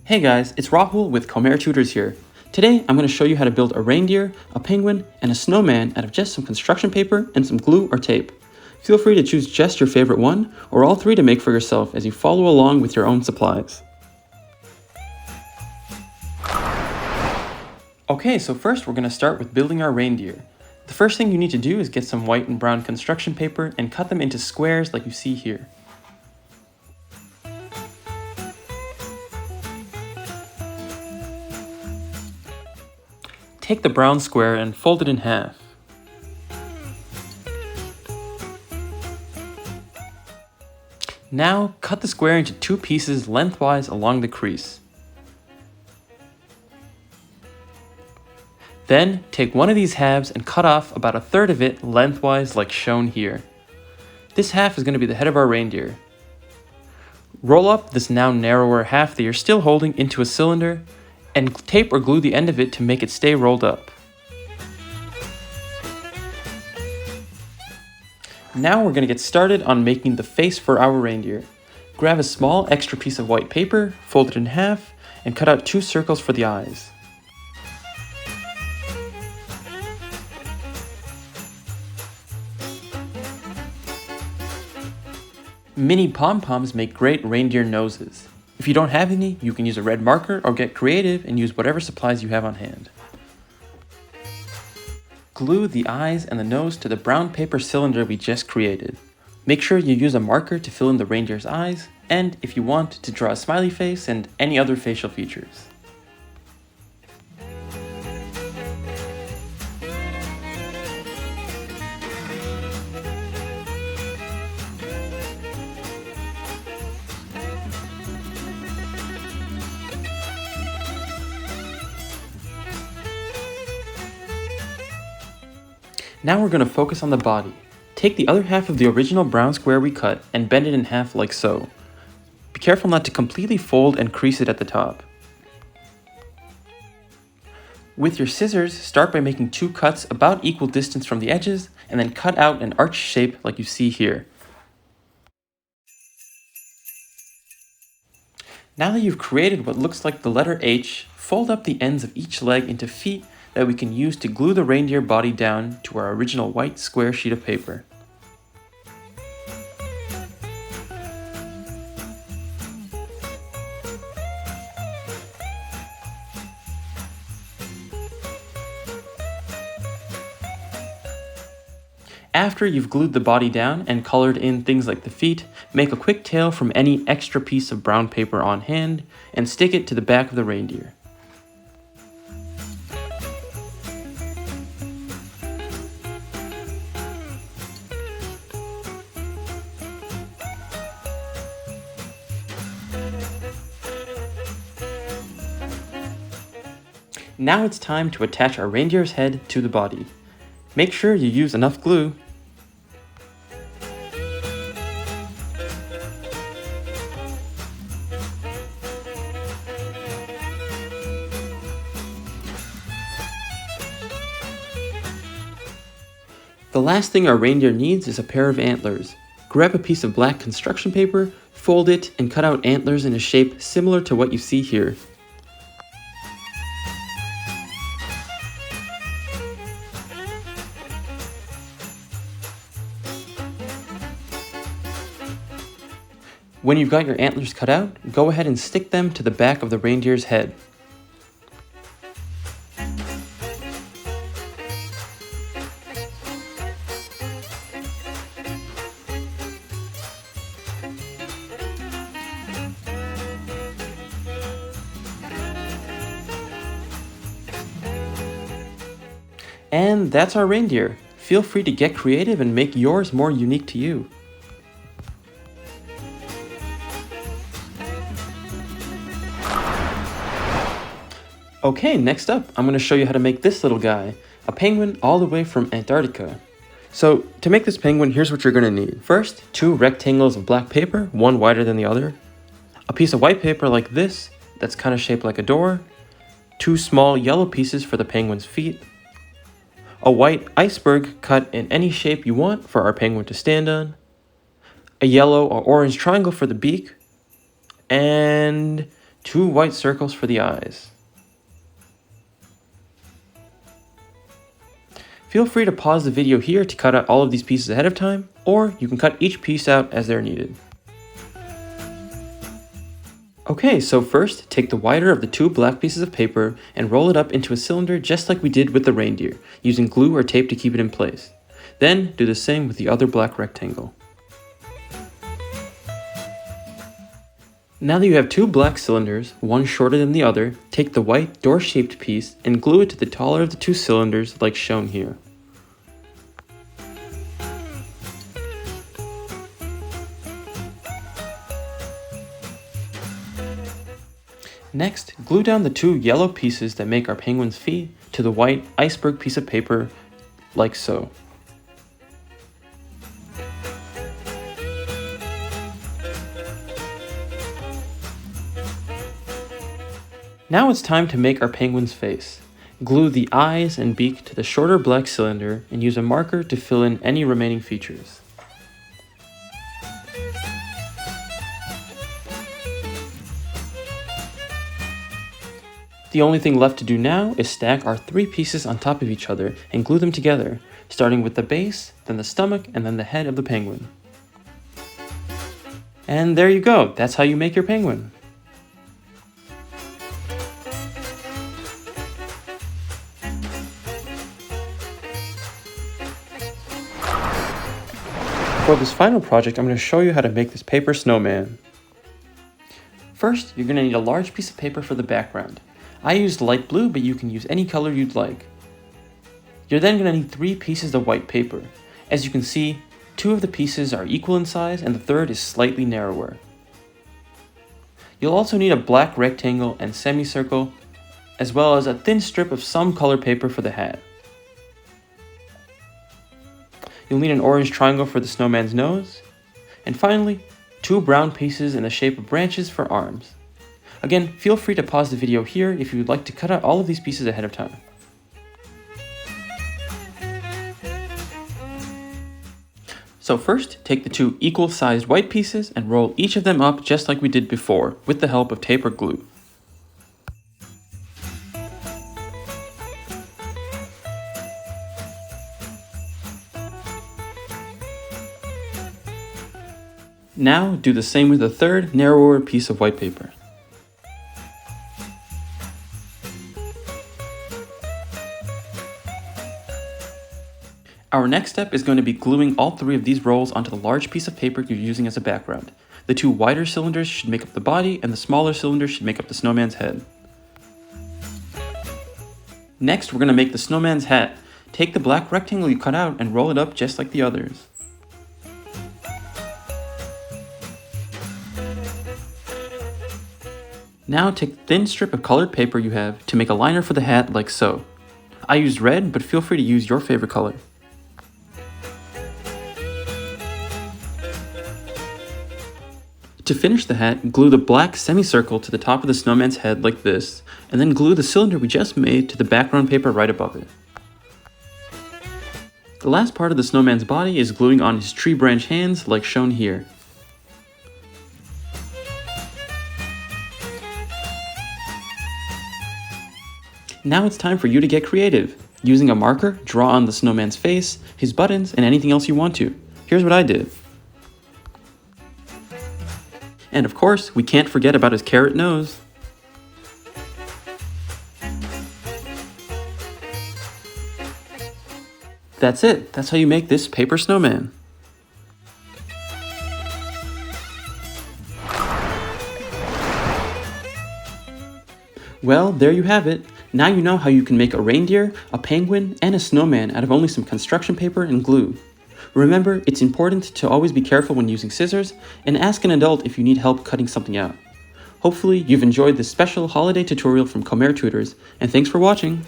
Hey guys, it's Rahul with Comer Tutors here. Today I'm going to show you how to build a reindeer, a penguin, and a snowman out of just some construction paper and some glue or tape. Feel free to choose just your favorite one or all three to make for yourself as you follow along with your own supplies. Okay, so first we're going to start with building our reindeer. The first thing you need to do is get some white and brown construction paper and cut them into squares like you see here. Take the brown square and fold it in half. Now cut the square into two pieces lengthwise along the crease. Then take one of these halves and cut off about a third of it lengthwise like shown here. This half is going to be the head of our reindeer. Roll up this now narrower half that you're still holding into a cylinder and tape or glue the end of it to make it stay rolled up. Now we're going to get started on making the face for our reindeer. Grab a small extra piece of white paper, fold it in half, and cut out two circles for the eyes. Mini pom-poms make great reindeer noses. If you don't have any, you can use a red marker or get creative and use whatever supplies you have on hand. Glue the eyes and the nose to the brown paper cylinder we just created. Make sure you use a marker to fill in the reindeer's eyes, and if you want, to draw a smiley face and any other facial features. Now we're going to focus on the body. Take the other half of the original brown square we cut and bend it in half like so. Be careful not to completely fold and crease it at the top. With your scissors, start by making two cuts about equal distance from the edges and then cut out an arch shape like you see here. Now that you've created what looks like the letter H, fold up the ends of each leg into feet that we can use to glue the reindeer body down to our original white square sheet of paper. After you've glued the body down and colored in things like the feet, make a quick tail from any extra piece of brown paper on hand and stick it to the back of the reindeer. Now it's time to attach our reindeer's head to the body. Make sure you use enough glue. The last thing our reindeer needs is a pair of antlers. Grab a piece of black construction paper, fold it, and cut out antlers in a shape similar to what you see here. When you've got your antlers cut out, go ahead and stick them to the back of the reindeer's head. And that's our reindeer. Feel free to get creative and make yours more unique to you. Okay, next up, I'm going to show you how to make this little guy, a penguin all the way from Antarctica. So, to make this penguin, here's what you're going to need. First, two rectangles of black paper, one wider than the other. A piece of white paper like this, that's kind of shaped like a door. Two small yellow pieces for the penguin's feet. A white iceberg cut in any shape you want for our penguin to stand on. A yellow or orange triangle for the beak. And 2 white circles for the eyes. Feel free to pause the video here to cut out all of these pieces ahead of time, or you can cut each piece out as they're needed. Okay, so first, take the wider of the 2 black pieces of paper and roll it up into a cylinder just like we did with the reindeer, using glue or tape to keep it in place. Then, do the same with the other black rectangle. Now that you have 2 black cylinders, one shorter than the other, take the white door-shaped piece and glue it to the taller of the 2 cylinders like shown here. Next, glue down the 2 yellow pieces that make our penguin's feet to the white iceberg piece of paper, like so. Now it's time to make our penguin's face. Glue the eyes and beak to the shorter black cylinder and use a marker to fill in any remaining features. The only thing left to do now is stack our 3 pieces on top of each other and glue them together, starting with the base, then the stomach, and then the head of the penguin. And there you go, that's how you make your penguin. For this final project, I'm going to show you how to make this paper snowman. First, you're going to need a large piece of paper for the background. I used light blue, but you can use any color you'd like. You're then going to need 3 pieces of white paper. As you can see, 2 of the pieces are equal in size and the third is slightly narrower. You'll also need a black rectangle and semicircle, as well as a thin strip of some color paper for the hat. You'll need an orange triangle for the snowman's nose, and finally, 2 brown pieces in the shape of branches for arms. Again, feel free to pause the video here if you would like to cut out all of these pieces ahead of time. So first, take the 2 equal-sized white pieces and roll each of them up just like we did before, with the help of tape or glue. Now, do the same with the third, narrower piece of white paper. Our next step is going to be gluing all 3 of these rolls onto the large piece of paper you're using as a background. The 2 wider cylinders should make up the body, and the smaller cylinders should make up the snowman's head. Next, we're going to make the snowman's hat. Take the black rectangle you cut out and roll it up just like the others. Now take the thin strip of colored paper you have to make a liner for the hat like so. I used red, but feel free to use your favorite color. To finish the hat, glue the black semicircle to the top of the snowman's head like this, and then glue the cylinder we just made to the background paper right above it. The last part of the snowman's body is gluing on his tree branch hands like shown here. Now it's time for you to get creative. Using a marker, draw on the snowman's face, his buttons, and anything else you want to. Here's what I did. And of course, we can't forget about his carrot nose. That's it. That's how you make this paper snowman. Well, there you have it. Now you know how you can make a reindeer, a penguin, and a snowman out of only some construction paper and glue. Remember, it's important to always be careful when using scissors, and ask an adult if you need help cutting something out. Hopefully, you've enjoyed this special holiday tutorial from Comer Tutors, and thanks for watching!